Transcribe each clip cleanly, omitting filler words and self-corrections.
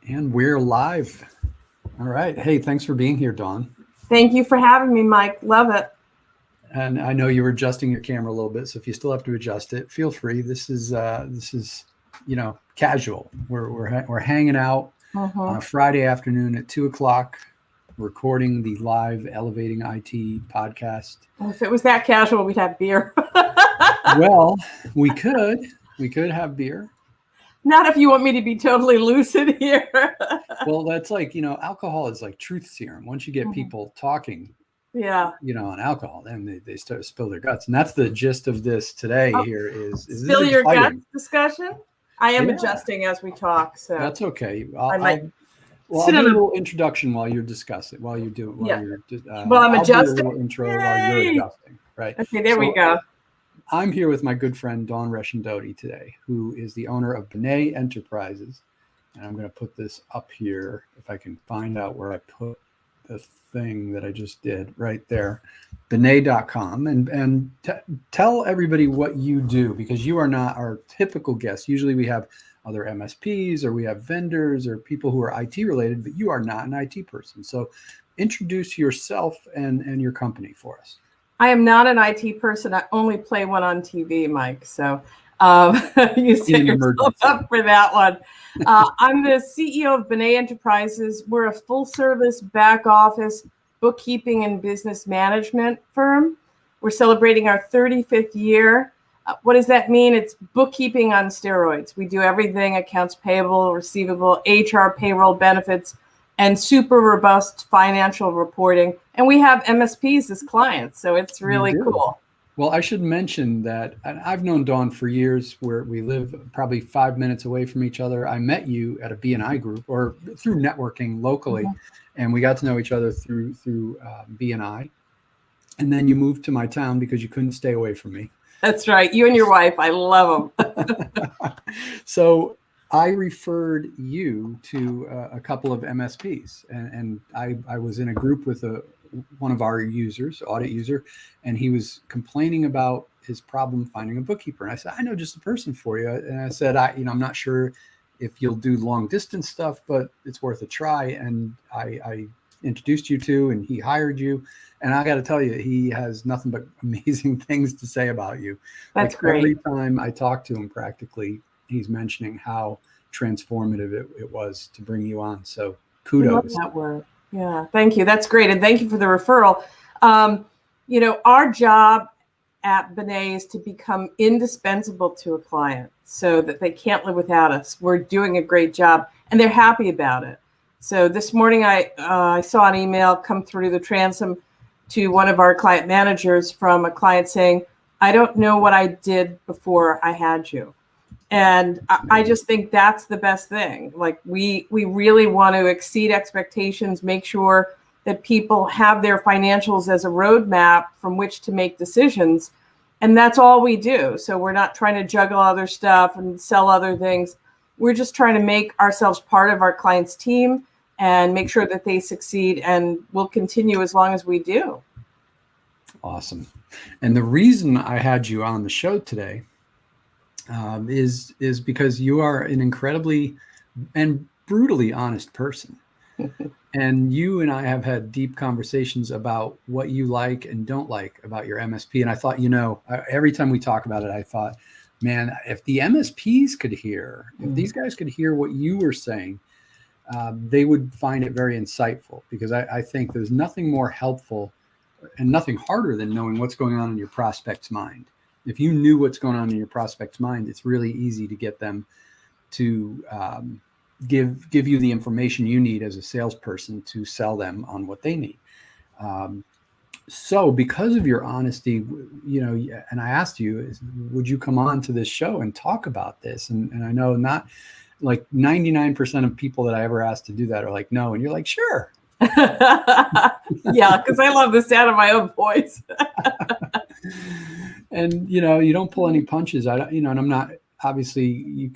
And we're live. All right. Hey, thanks for being here, Dawn. Thank you for having me, Mike. Love it. And I know you were adjusting your camera a little bit, so if you still have to adjust it, feel free. This is casual. We're hanging out on a Friday afternoon at 2:00, recording the live Elevating IT podcast. If it was that casual, we'd have beer. Well, we could have beer. Not if you want me to be totally lucid here. Well, that's like, alcohol is like truth serum. Once you get people talking, on alcohol, then they start to spill their guts. And that's the gist of this today here is spill your guts discussion. I am adjusting as we talk. So that's okay. I'll do a little introduction while you're discussing, while you're doing, I'm adjusting. Do a little intro while you're adjusting, right? Okay, there we go. I'm here with my good friend, Dawn Reshen-Doty today, who is the owner of Benet Enterprises. And I'm going to put this up here if I can find out where I put the thing that I just did right there, benet.com. And tell everybody what you do, because you are not our typical guest. Usually we have other MSPs or we have vendors or people who are IT related, but you are not an IT person. So introduce yourself and your company for us. I am not an IT person. I only play one on TV, Mike. So you set yourself up for that one. I'm the CEO of Benet Enterprises. We're a full-service back office bookkeeping and business management firm. We're celebrating our 35th year. What does that mean? It's bookkeeping on steroids. We do everything: accounts payable, receivable, HR, payroll, benefits, and super robust financial reporting. And we have MSPs as clients, so it's really cool. Well, I should mention that I've known Dawn for years, where we live probably 5 minutes away from each other. I met you at a BNI group or through networking locally, and we got to know each other through BNI. And then you moved to my town because you couldn't stay away from me. That's right. You and your wife, I love them. So I referred you to a couple of MSPs, and I was in a group with one of our users, audit user, and he was complaining about his problem finding a bookkeeper. And I said, I know just the person for you. And I said, I'm not sure if you'll do long distance stuff, but it's worth a try. And I introduced you to, and he hired you. And I got to tell you, he has nothing but amazing things to say about you. That's great. Every time I talk to him, practically, he's mentioning how transformative it was to bring you on. So kudos. I love that word. Yeah, thank you. That's great. And thank you for the referral. Our job at Benet is to become indispensable to a client so that they can't live without us. We're doing a great job and they're happy about it. So this morning I saw an email come through the transom to one of our client managers from a client saying, I don't know what I did before I had you. And I just think that's the best thing. Like we really want to exceed expectations, make sure that people have their financials as a roadmap from which to make decisions. And that's all we do. So we're not trying to juggle other stuff and sell other things. We're just trying to make ourselves part of our client's team and make sure that they succeed, and we'll continue as long as we do. Awesome. And the reason I had you on the show today is because you are an incredibly and brutally honest person. And you and I have had deep conversations about what you like and don't like about your MSP. And I thought, every time we talk about it, I thought, man, if the MSPs could hear, if these guys could hear what you were saying, they would find it very insightful, because I think there's nothing more helpful and nothing harder than knowing what's going on in your prospect's mind. If you knew what's going on in your prospect's mind, it's really easy to get them to give you the information you need as a salesperson to sell them on what they need. So because of your honesty, and I asked you, would you come on to this show and talk about this? And I know not like 99% of people that I ever asked to do that are like, no. And you're like, sure. Yeah, because I love the sound of my own voice. And, you don't pull any punches. And I'm not, obviously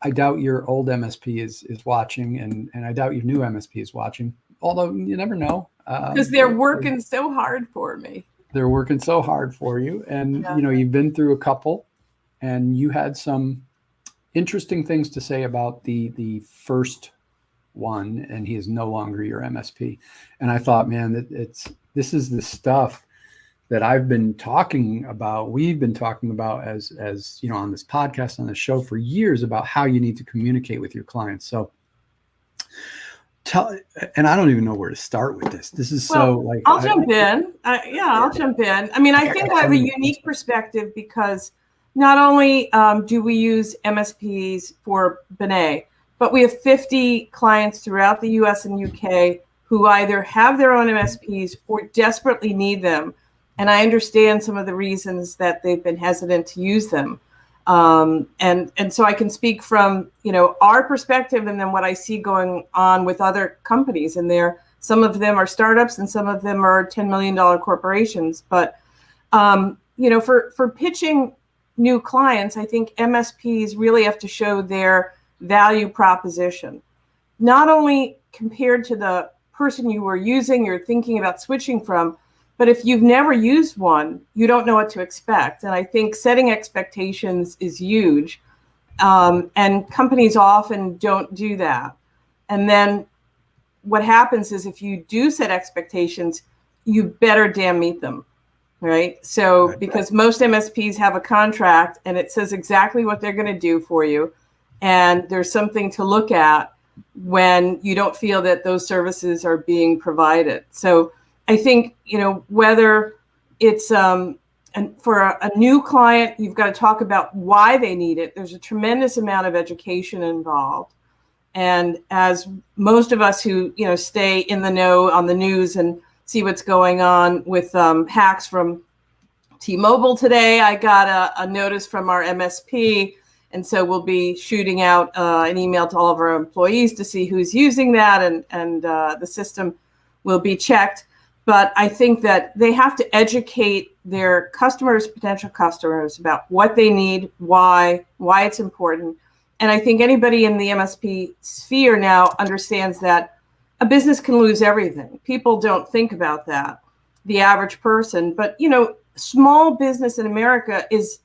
I doubt your old MSP is watching, and I doubt your new MSP is watching, although you never know. Because they're working so hard for me. They're working so hard for you. And, you've been through a couple, and you had some interesting things to say about the first one, and he is no longer your MSP. And I thought, man, this is the stuff that I've been talking about. We've been talking about as on this podcast, on the show for years, about how you need to communicate with your clients. So and I don't even know where to start with this. This is I'll jump in. I'll jump in. I mean, I think I have a unique perspective because not only do we use MSPs for Benet, but we have 50 clients throughout the US and UK who either have their own MSPs or desperately need them. And I understand some of the reasons that they've been hesitant to use them. And so I can speak from, our perspective and then what I see going on with other companies. And some of them are startups and some of them are $10 million corporations. But, for pitching new clients, I think MSPs really have to show their value proposition, not only compared to the person you were using, you're thinking about switching from, but if you've never used one, you don't know what to expect. And I think setting expectations is huge. And companies often don't do that. And then what happens is if you do set expectations, you better damn meet them, right? So because most MSPs have a contract and it says exactly what they're going to do for you. And there's something to look at when you don't feel that those services are being provided. So I think, whether it's and for a new client, you've got to talk about why they need it. There's a tremendous amount of education involved. And as most of us who, stay in the know on the news and see what's going on with hacks from T-Mobile today, I got a notice from our MSP. And so we'll be shooting out an email to all of our employees to see who's using that, and the system will be checked. But I think that they have to educate their customers, potential customers, about what they need, why it's important. And I think anybody in the MSP sphere now understands that a business can lose everything. People don't think about that, the average person. But, small business in America is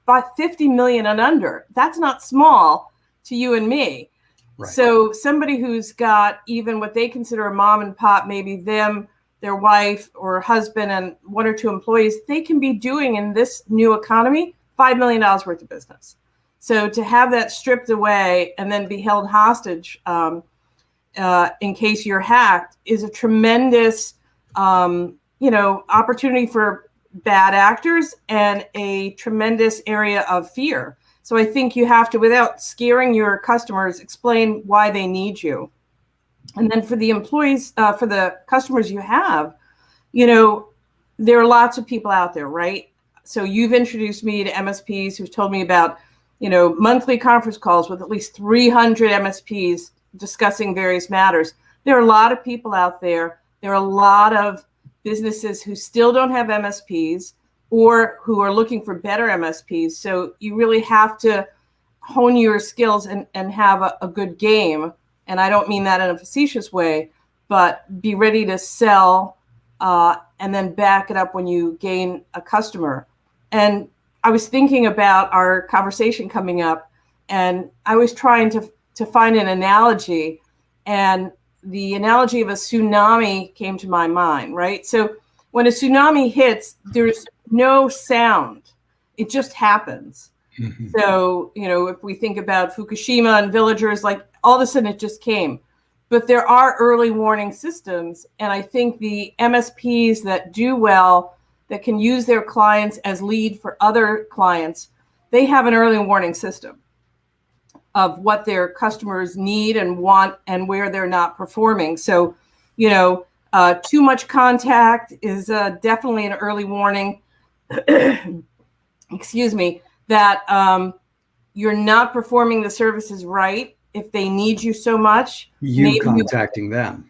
about 50 million and under. That's not small to you and me. Right. So somebody who's got even what they consider a mom and pop, maybe them, their wife or husband and one or two employees, they can be doing in this new economy $5 million worth of business. So to have that stripped away and then be held hostage in case you're hacked is a tremendous, opportunity for bad actors and a tremendous area of fear. So I think you have to, without scaring your customers, explain why they need you. And then for the employees, for the customers you have, there are lots of people out there, right? So you've introduced me to MSPs who've told me about, monthly conference calls with at least 300 MSPs discussing various matters. There are a lot of people out there. There are a lot of businesses who still don't have MSPs or who are looking for better MSPs. So you really have to hone your skills and have a good game. And I don't mean that in a facetious way, but be ready to sell and then back it up when you gain a customer. And I was thinking about our conversation coming up, and I was trying to find an analogy, and the analogy of a tsunami came to my mind, right? So when a tsunami hits, there's no sound. It just happens. Mm-hmm. So, if we think about Fukushima and villagers, like all of a sudden it just came. But there are early warning systems. And I think the MSPs that do well, that can use their clients as lead for other clients, they have an early warning system of what their customers need and want and where they're not performing. So, too much contact is definitely an early warning. Excuse me. That you're not performing the services right if they need you so much. You contacting them.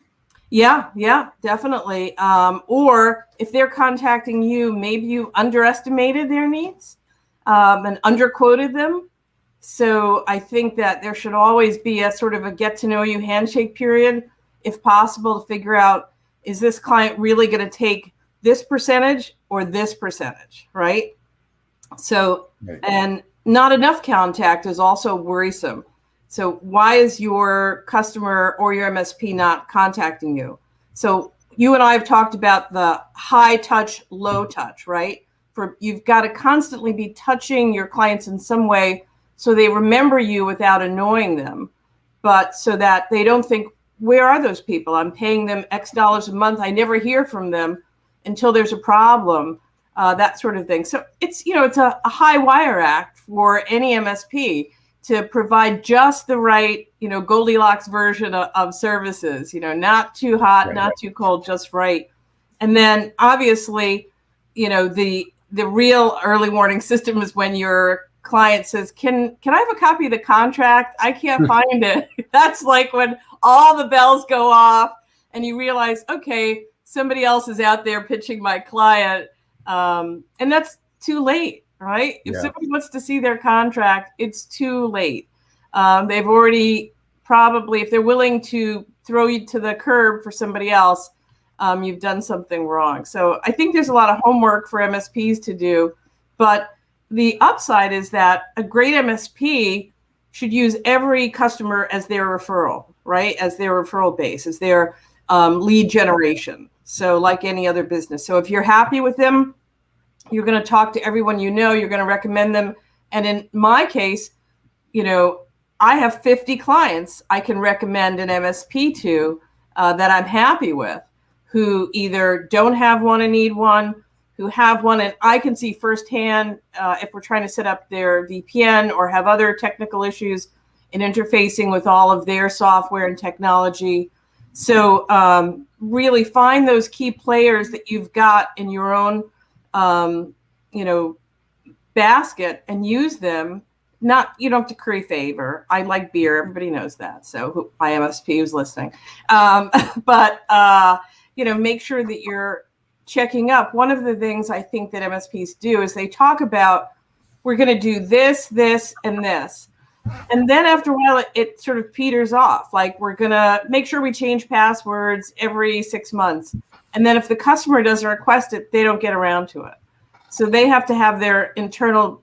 Yeah, definitely. Or if they're contacting you, maybe you underestimated their needs and underquoted them. So I think that there should always be a sort of a get to know you handshake period, if possible, to figure out, is this client really going to take this percentage or this percentage, right? So, right. And not enough contact is also worrisome. So why is your customer or your MSP not contacting you? So you and I have talked about the high touch, low touch, right? You've got to constantly be touching your clients in some way so they remember you without annoying them, but so that they don't think, where are those people? I'm paying them X dollars a month. I never hear from them until there's a problem, that sort of thing. So it's a high wire act for any MSP to provide just the right, Goldilocks version of services, not too hot, not too cold, just right. And then obviously, the real early warning system is when your client says, can I have a copy of the contract? I can't find it. That's like when all the bells go off and you realize, okay, somebody else is out there pitching my client. And that's too late, right? If somebody wants to see their contract, it's too late. They've already probably, if they're willing to throw you to the curb for somebody else, you've done something wrong. So I think there's a lot of homework for MSPs to do, but the upside is that a great MSP should use every customer as their referral, right? As their referral base, as their lead generation. So like any other business. So if you're happy with them, you're going to talk to everyone you're going to recommend them. And in my case, I have 50 clients I can recommend an MSP to that I'm happy with, who either don't have one and need one, who have one, and I can see firsthand if we're trying to set up their VPN or have other technical issues in interfacing with all of their software and technology. So really find those key players that you've got in your own, basket and use them. You don't have to curry favor. I like beer. Everybody knows that. So my MSP who's listening. But make sure that you're checking up. One of the things I think that MSPs do is they talk about, we're going to do this, this, and this. And then after a while, it sort of peters off. Like, we're going to make sure we change passwords every 6 months. And then if the customer doesn't request it, they don't get around to it. So they have to have their internal,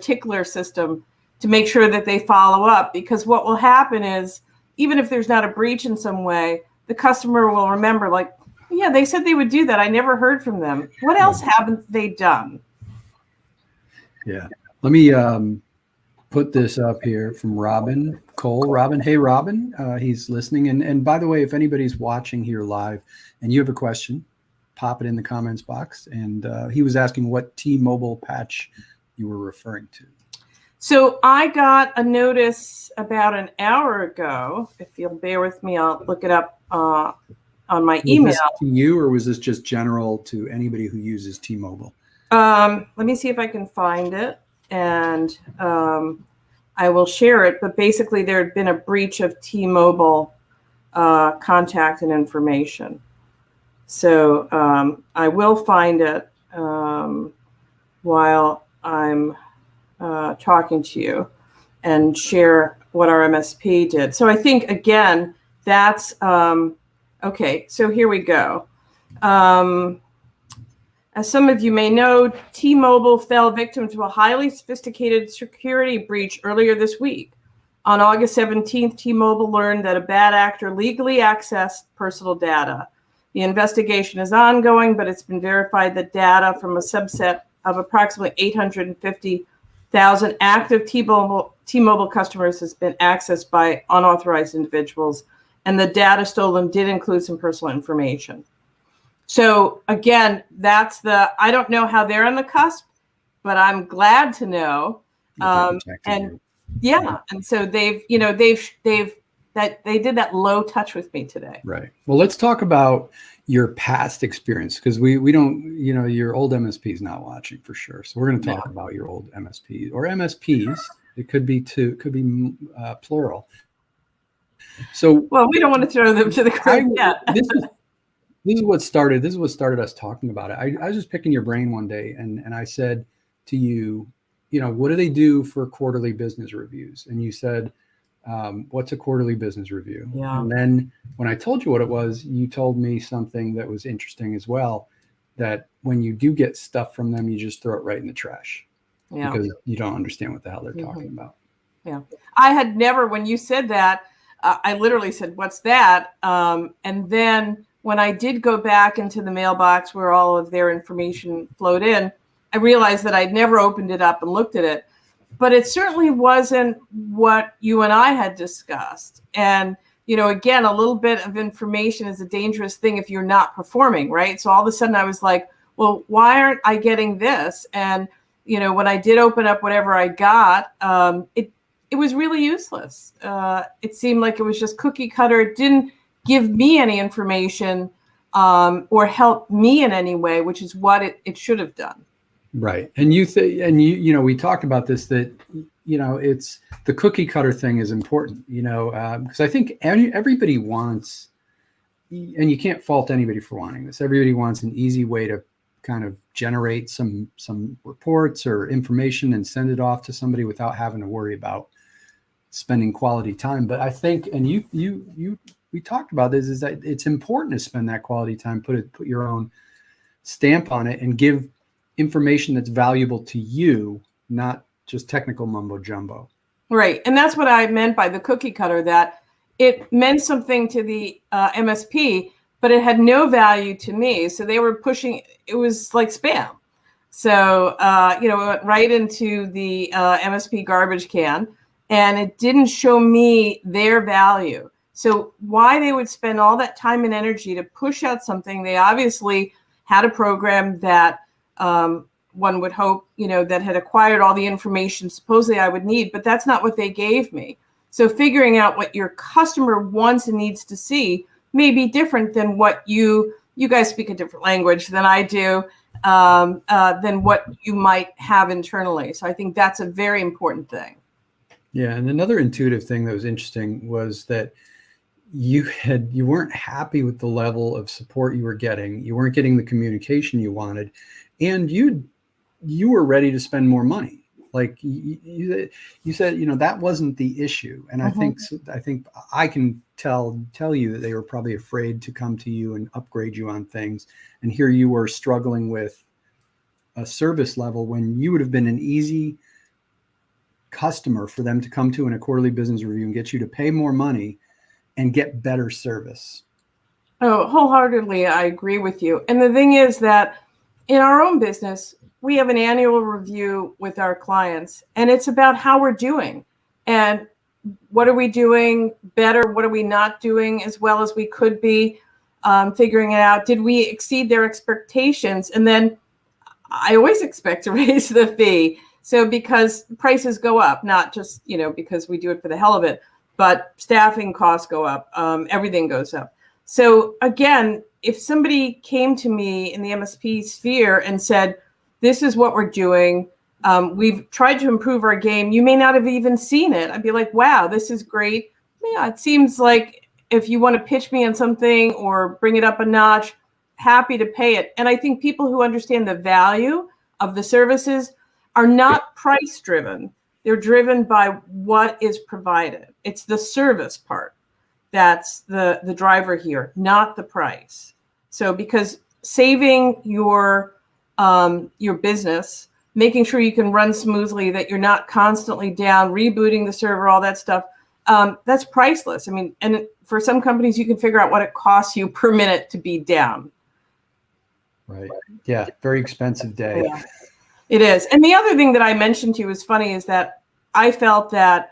tickler system to make sure that they follow up. Because what will happen is, even if there's not a breach in some way, the customer will remember, like, yeah, they said they would do that. I never heard from them. What else haven't they done? Yeah. Let me put this up here from Robin Cole. Robin, hey, Robin, he's listening. And by the way, if anybody's watching here live and you have a question, pop it in the comments box. And he was asking what T-Mobile patch you were referring to. So I got a notice about an hour ago. If you'll bear with me, I'll look it up on my email. Was this to you, or was this just general to anybody who uses T-Mobile? Let me see if I can find it, and I will share it. But basically, there had been a breach of T-Mobile contact and information. So I will find it while I'm talking to you and share what our MSP did. So I think, again, that's okay. So here we go. As some of you may know, T-Mobile fell victim to a highly sophisticated security breach earlier this week. On August 17th, T-Mobile learned that a bad actor legally accessed personal data. The investigation is ongoing, but it's been verified that data from a subset of approximately 850,000 active T-Mobile customers has been accessed by unauthorized individuals, and the data stolen did include some personal information. So again, I don't know how they're on the cusp, but I'm glad to know. And so they did that low touch with me today. Right. Well, let's talk about your past experience, because we don't, your old MSP is not watching for sure. So we're going to talk about your old MSP or MSPs. It could be plural. So, well, we don't want to throw them to the curb yet. This is what started us talking about it. I was just picking your brain one day, and I said to you, what do they do for quarterly business reviews? And you said, what's a quarterly business review? Yeah. And then when I told you what it was, you told me something that was interesting as well, that when you do get stuff from them, you just throw it right in the trash because you don't understand what the hell they're talking about. Yeah. I had never, when you said that, I literally said, what's that? And then when I did go back into the mailbox where all of their information flowed in, I realized that I'd never opened it up and looked at it. But it certainly wasn't what you and I had discussed. And, you know, again, a little bit of information is a dangerous thing if you're not performing, right? So all of a sudden I was like, well, why aren't I getting this? And, you know, when I did open up whatever I got, it was really useless. It seemed like it was just cookie cutter. It didn't give me any information or help me in any way, which is what it should have done. Right. And you know, we talked about this, that, you know, it's the cookie cutter thing is important, you know, because I think everybody wants, and you can't fault anybody for wanting this. Everybody wants an easy way to kind of generate some reports or information and send it off to somebody without having to worry about spending quality time. But I think, and we talked about this, is that it's important to spend that quality time, put your own stamp on it, and give information that's valuable to you, not just technical mumbo jumbo. Right. And that's what I meant by the cookie cutter, that it meant something to the MSP, but it had no value to me. So they were pushing, it was like spam. So, you know, it went right into the MSP garbage can, and it didn't show me their value. So why they would spend all that time and energy to push out something, they obviously had a program that one would hope, you know, that had acquired all the information supposedly I would need, but that's not what they gave me. So figuring out what your customer wants and needs to see may be different than what you guys speak a different language than I do, than what you might have internally. So I think that's a very important thing. Yeah. And another intuitive thing that was interesting was that you weren't happy with the level of support you were getting. You weren't getting the communication you wanted, and you were ready to spend more money. Like you said, you know, that wasn't the issue. And I think I can tell you that they were probably afraid to come to you and upgrade you on things. And here you were struggling with a service level when you would have been an easy customer for them to come to in a quarterly business review and get you to pay more money and get better service. Oh, wholeheartedly, I agree with you. And the thing is that in our own business, we have an annual review with our clients, and it's about how we're doing and what are we doing better, what are we not doing as well as we could be, figuring it out. Did we exceed their expectations? And then I always expect to raise the fee. So because prices go up, not just, you know, because we do it for the hell of it, but staffing costs go up, everything goes up. So again, if somebody came to me in the MSP sphere and said, this is what we're doing, we've tried to improve our game, you may not have even seen it. I'd be like, wow, this is great. Yeah, it seems like if you want to pitch me on something or bring it up a notch, happy to pay it. And I think people who understand the value of the services are not price driven. They're driven by what is provided. It's the service part that's the driver here, not the price. So because saving your business, making sure you can run smoothly, that you're not constantly down, rebooting the server, all that stuff, that's priceless. I mean, and for some companies, you can figure out what it costs you per minute to be down. Right. Yeah. Very expensive day. Yeah, it is. And the other thing that I mentioned to you is funny is that I felt that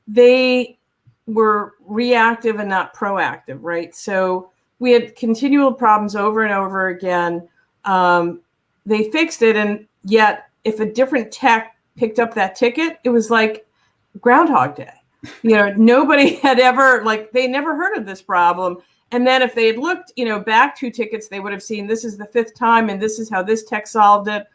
they were reactive and not proactive, right? So we had continual problems over and over again. They fixed it, and yet if a different tech picked up that ticket, it was like Groundhog Day. You know, nobody had ever, like, they never heard of this problem. And then if they had looked, you know, back 2 tickets, they would have seen this is the 5th time and this is how this tech solved it.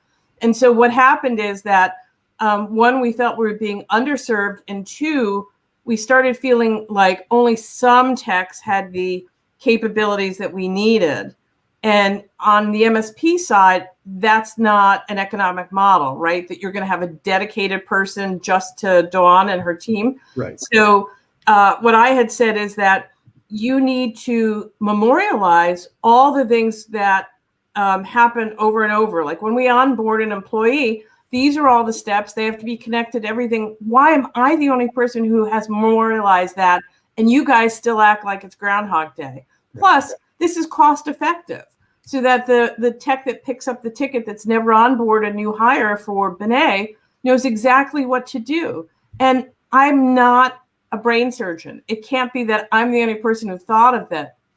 And so what happened is that, 1, we felt we were being underserved, and 2, we started feeling like only some techs had the capabilities that we needed. And on the MSP side, that's not an economic model, right? That you're going to have a dedicated person just to Dawn and her team. Right. So what I had said is that you need to memorialize all the things that happen over and over. Like when we onboard an employee, These are all the steps. They have to be connected to everything. Why am I the only person who has memorialized that? And you guys still act like it's Groundhog Day. Plus, this is cost effective so that the tech that picks up the ticket that's never on board a new hire for Benet knows exactly what to do. And I'm not a brain surgeon. It can't be that I'm the only person who thought of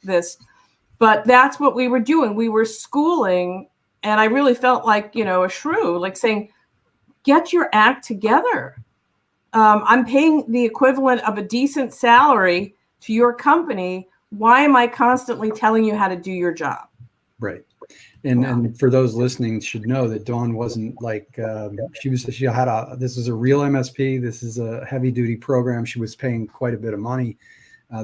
this, but that's what we were doing. We were schooling, and I really felt like, a shrew, like saying, get your act together. I'm paying the equivalent of a decent salary to your company. Why am I constantly telling you how to do your job? Right. And for those listening should know that Dawn wasn't like, this is a real MSP. This is a heavy duty program. She was paying quite a bit of money.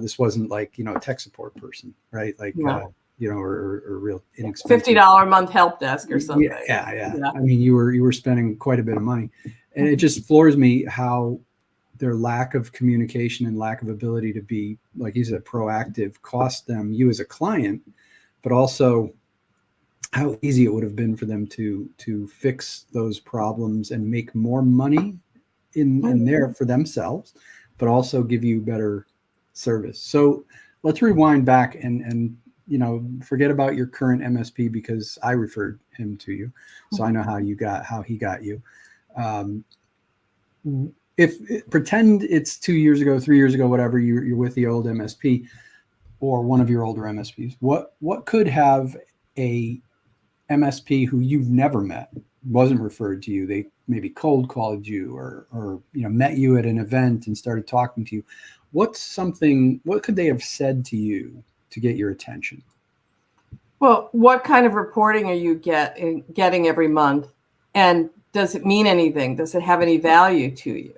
This wasn't like, a tech support person, right? Like, or real inexpensive $50 a month help desk or something. Yeah. I mean, you were spending quite a bit of money, and it just floors me how their lack of communication and lack of ability to be, like you said, proactive cost them, you as a client, but also how easy it would have been for them to fix those problems and make more money in there for themselves, but also give you better service. So let's rewind back and forget about your current MSP, because I referred him to you, so I know how he got you. If pretend it's 2 years ago, 3 years ago, whatever, you're with the old MSP or one of your older MSPs. What could have a MSP who you've never met, wasn't referred to you, they maybe cold called you or met you at an event and started talking to you? What could they have said to you to get your attention? Well, what kind of reporting are you getting every month? And does it mean anything? Does it have any value to you?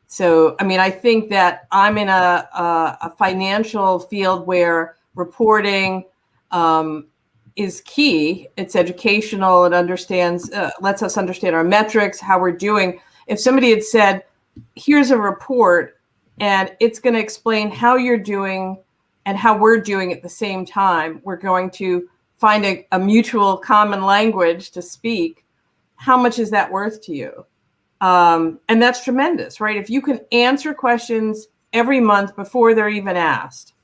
So, I mean, I think that I'm in a financial field where reporting is key. It's educational. It lets us understand our metrics, how we're doing. If somebody had said, here's a report and it's going to explain how you're doing and how we're doing at the same time, we're going to find a mutual common language to speak. How much is that worth to you? And that's tremendous, right? If you can answer questions every month before they're even asked,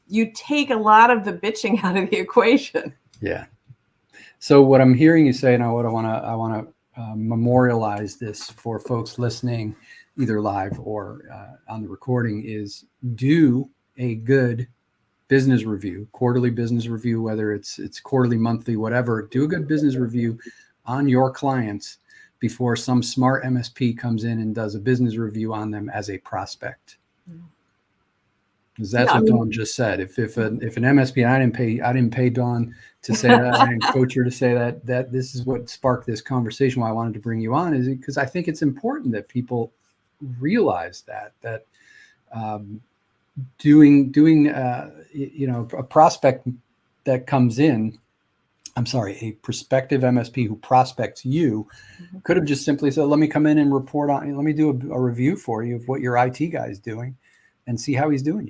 you take a lot of the bitching out of the equation. Yeah. So what I'm hearing you say, and I want to memorialize this for folks listening, either live or on the recording, is do a good business review, quarterly business review, whether it's quarterly, monthly, whatever. Do a good business review on your clients before some smart MSP comes in and does a business review on them as a prospect. Because that's what Dawn just said. If an MSP, I didn't pay Dawn to say that, I didn't coach her to say that this is what sparked this conversation, why I wanted to bring you on, is because I think it's important that people realize that doing a prospect that comes in, a prospective MSP who prospects you, could have just simply said, let me come in and report on, let me do a review for you of what your IT guy is doing and see how he's doing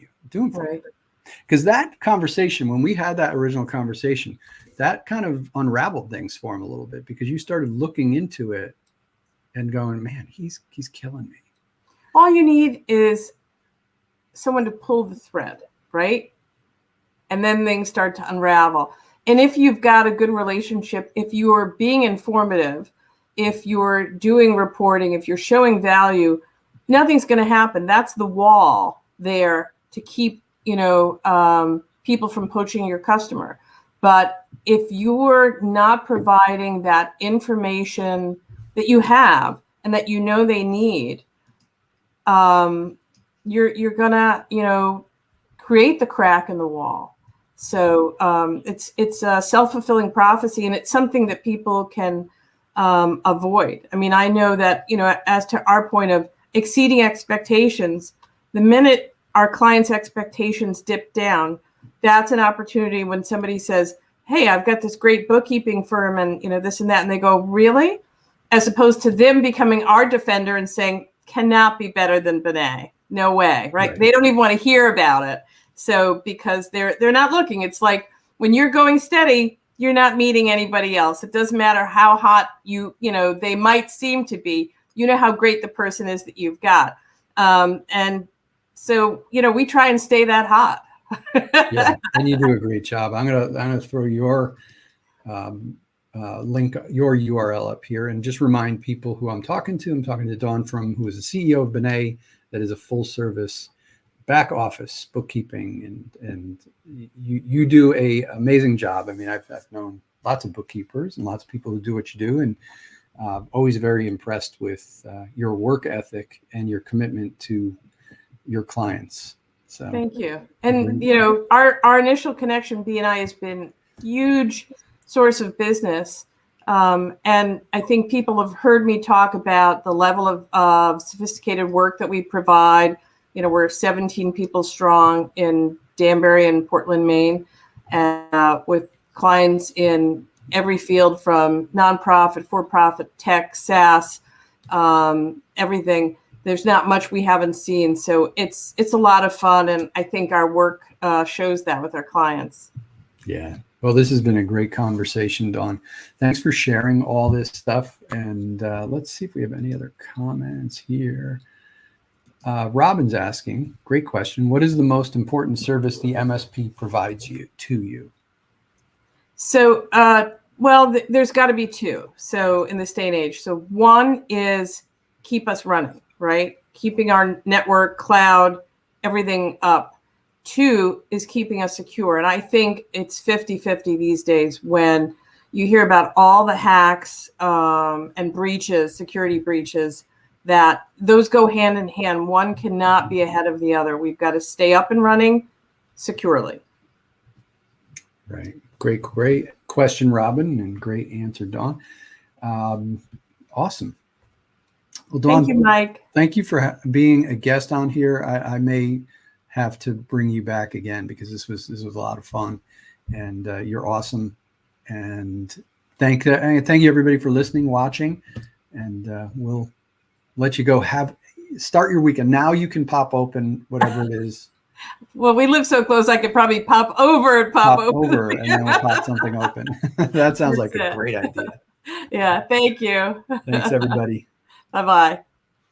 for you. Because that conversation, when we had that original conversation, that kind of unraveled things for him a little bit, because you started looking into it and going, man, he's killing me. All you need is someone to pull the thread, right? And then things start to unravel. And if you've got a good relationship, if you're being informative, if you're doing reporting, if you're showing value, nothing's going to happen. That's the wall there to keep, people from poaching your customer. But if you're not providing that information that you have and that they need, you're gonna, create the crack in the wall. So it's a self-fulfilling prophecy, and it's something that people can avoid. I mean, I know that, as to our point of exceeding expectations, the minute our clients' expectations dip down, that's an opportunity when somebody says, hey, I've got this great bookkeeping firm and, this and that. And they go, really? As opposed to them becoming our defender and saying, cannot be better than Benet. No way, right? They don't even want to hear about it. So because they're not looking, it's like when you're going steady, you're not meeting anybody else. It doesn't matter how hot they might seem to be. You know how great the person is that you've got. And so, we try and stay that hot. Yeah, and you do a great job. I'm gonna throw your link, your URL up here, and just remind people who I'm talking to. I'm talking to Dawn who is the CEO of Benet, that is a full service back office bookkeeping, and you do a amazing job. I mean, I've known lots of bookkeepers and lots of people who do what you do, and always very impressed with your work ethic and your commitment to your clients. So thank you. And our initial connection, BNI, has been huge source of business. And I think people have heard me talk about the level of sophisticated work that we provide. We're 17 people strong in Danbury and Portland, Maine, and with clients in every field from nonprofit, for-profit, tech, SaaS, everything. There's not much we haven't seen. So it's a lot of fun. And I think our work shows that with our clients. Yeah. Well, this has been a great conversation, Dawn. Thanks for sharing all this stuff. And let's see if we have any other comments here. Robin's asking, great question. What is the most important service the MSP provides to you? So, there's got to be two. So in this day and age, so one is keep us running, right? Keeping our network, cloud, everything up. Two is keeping us secure. And I think it's 50-50 these days when you hear about all the hacks and breaches, security breaches, that those go hand in hand. One cannot be ahead of the other. We've got to stay up and running securely. Right. Great question, Robin, and great answer, Dawn. Awesome. Well, Dawn, thank you, Mike. Thank you for being a guest on here. I may have to bring you back again because this was a lot of fun, and you're awesome. And thank you everybody for listening, watching, and we'll let you go. Start your weekend. Now you can pop open whatever it is. Well, we live so close, I could probably pop over and pop over and then we'll pop something open. That sounds like a great idea. Yeah, thank you. Thanks, everybody. Bye-bye.